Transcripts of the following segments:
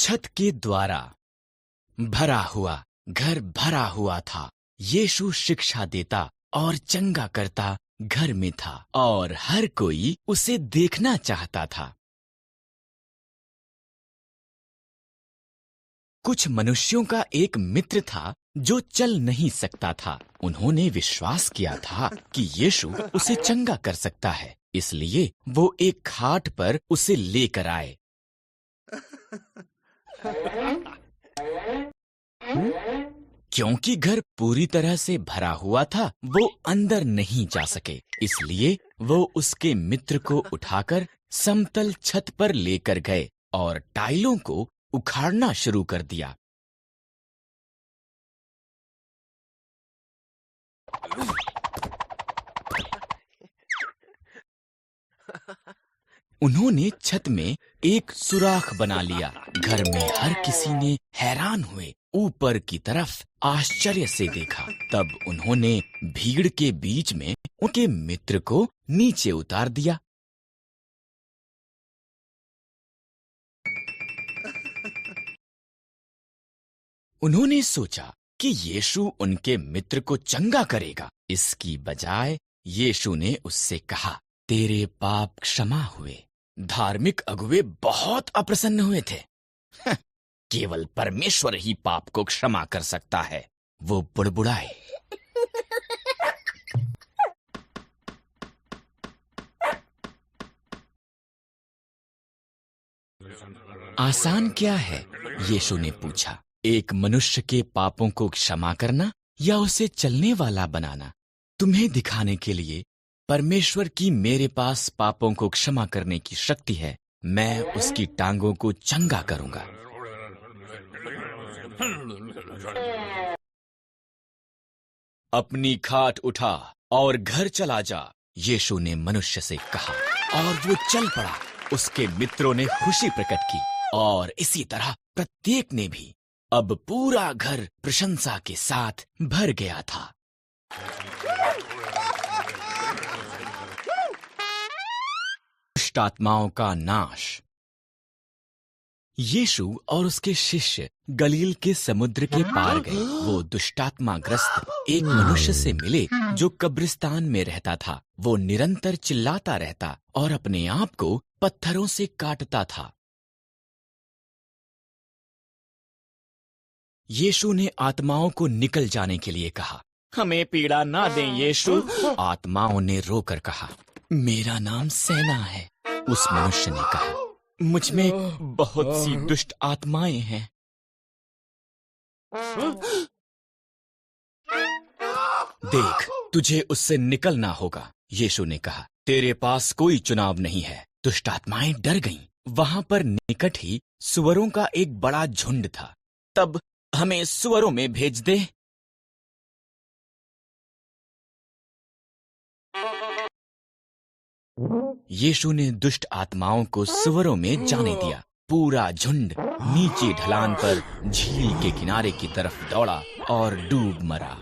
छत के द्वारा भरा हुआ घर भरा हुआ था। यीशु शिक्षा देता और चंगा करता घर में था और हर कोई उसे देखना चाहता था। कुछ मनुष्यों का एक मित्र था जो चल नहीं सकता था। उन्होंने विश्वास किया था कि यीशु उसे चंगा कर सकता है, इसलिए वो एक खाट पर उसे लेकर आए। क्योंकि घर पूरी तरह से भरा हुआ था, वो अंदर नहीं जा सके, इसलिए वो उसके मित्र को उठाकर समतल छत पर लेकर गए और टाइलों को उखाड़ना शुरू कर दिया। उन्होंने छत में एक सुराख बना लिया। घर में हर किसी ने हैरान हुए ऊपर की तरफ आश्चर्य से देखा। तब उन्होंने भीड़ के बीच में उनके मित्र को नीचे उतार दिया। उन्होंने सोचा कि यीशु उनके मित्र को चंगा करेगा। इसकी बजाय यीशु ने उससे कहा, तेरे पाप क्षमा हुए। धार्मिक अगुवे बहुत अप्रसन्न हुए थे। केवल परमेश्वर ही पाप को क्षमा कर सकता है, वो बुड़बुड़ाए। आसान क्या है? यीशु ने पूछा, एक मनुष्य के पापों को क्षमा करना या उसे चलने वाला बनाना? तुम्हें दिखाने के लिए परमेश्वर की मेरे पास पापों को क्षमा करने की शक्ति है। मैं उसकी टांगों को चंगा करूंगा। अपनी खाट उठा और घर चला जा, यीशु ने मनुष्य से कहा, और वो चल पड़ा। उसके मित्रों ने खुशी प्रकट की और इसी तरह प्रत्येक ने भी। अब पूरा घर प्रशंसा के साथ भर गया था। दुष्ट आत्माओं का नाश। यीशु और उसके शिष्य गलील के समुद्र के पार गए। वो दुष्टात्माग्रस्त एक मनुष्य से मिले जो कब्रिस्तान में रहता था। वो निरंतर चिल्लाता रहता और अपने आप को पत्थरों से काटता था। यीशु ने आत्माओं को निकल जाने के लिए कहा, हमें पीड़ा ना दें यीशु। आत्माओं ने रोकर कहा, मेरा नाम सेना है। उस मनुष्य ने कहा, मुझ में बहुत सी दुष्ट आत्माएं हैं। देख, तुझे उससे निकलना होगा। यीशु ने कहा, तेरे पास कोई चुनाव नहीं है। दुष्ट आत्माएं डर गईं। वहां पर निकट ही सुअरों का एक बड़ा झुंड था। तब हमें सुअरों में भेज दे। यीशु ने दुष्ट आत्माओं को सुअरों में जाने दिया। पूरा झुंड नीचे ढलान पर झील के किनारे की तरफ दौड़ा और डूब मरा।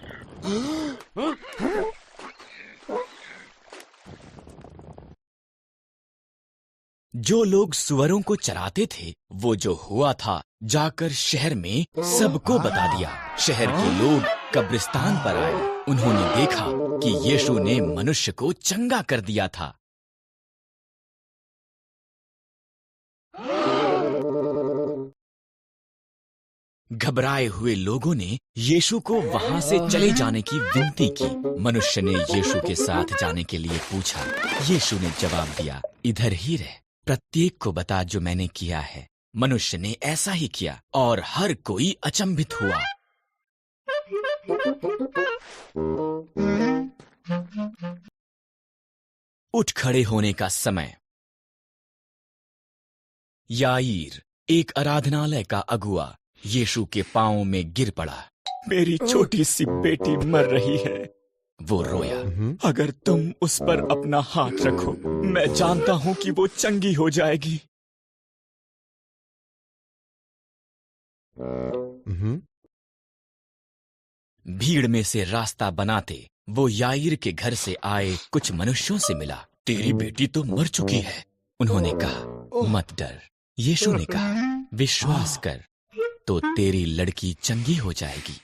जो लोग सुअरों को चराते थे, वो जो हुआ था जाकर शहर में सबको बता दिया। शहर के लोग कब्रिस्तान पर आए। उन्होंने देखा कि यीशु ने मनुष्य को चंगा कर दिया था। घबराए हुए लोगों ने यीशु को वहां से चले जाने की विनती की। मनुष्य ने यीशु के साथ जाने के लिए पूछा। यीशु ने जवाब दिया, इधर ही रह, प्रत्येक को बता जो मैंने किया है। मनुष्य ने ऐसा ही किया और हर कोई अचंभित हुआ। उठ खड़े होने का समय। याईर, एक आराधनालय का अगुआ, यीशु के पांवों में गिर पड़ा। मेरी छोटी सी बेटी मर रही है। वो रोया, अगर तुम उस पर अपना हाथ रखो, मैं जानता हूं कि वो चंगी हो जाएगी। भीड़ में से रास्ता बनाते वो याईर के घर से आए कुछ मनुष्यों से मिला। तेरी बेटी तो मर चुकी है। उन्होंने कहा, मत डर। यीशु ने कहा, विश्वास कर तो तेरी लड़की चंगी हो जाएगी।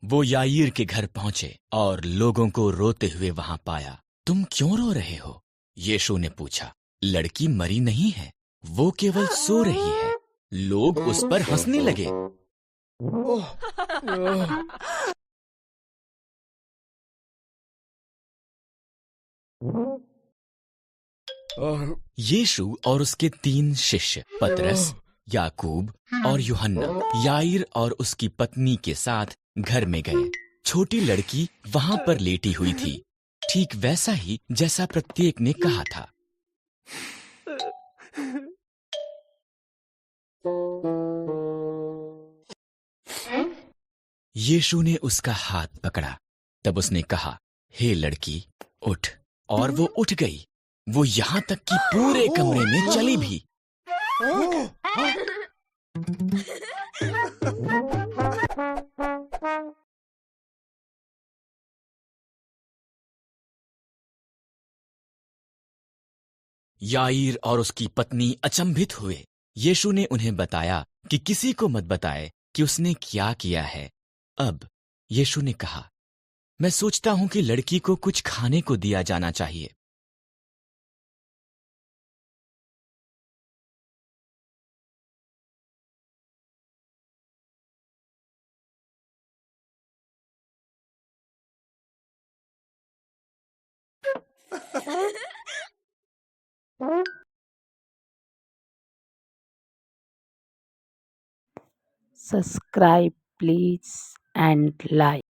वो याईर के घर पहुंचे और लोगों को रोते हुए वहां पाया। तुम क्यों रो रहे हो? यीशु ने पूछा। लड़की मरी नहीं है, वो केवल सो रही है। लोग उस पर हंसने लगे। यीशु और उसके 3 शिष्य पतरस, याकूब और यूहन्ना याईर और उसकी पत्नी के साथ घर में गए। छोटी लड़की वहां पर लेटी हुई थी, ठीक वैसा ही जैसा प्रत्येक ने कहा था। यीशु ने उसका हाथ पकड़ा। तब उसने कहा, हे लड़की, उठ। और वो उठ गई। वो यहां तक कि पूरे कमरे में चली भी। याईर और उसकी पत्नी अचंभित हुए। यीशु ने उन्हें बताया कि किसी को मत बताए कि उसने क्या किया है। अब यीशु ने कहा, मैं सोचता हूं कि लड़की को कुछ खाने को दिया जाना चाहिए। Subscribe please and like.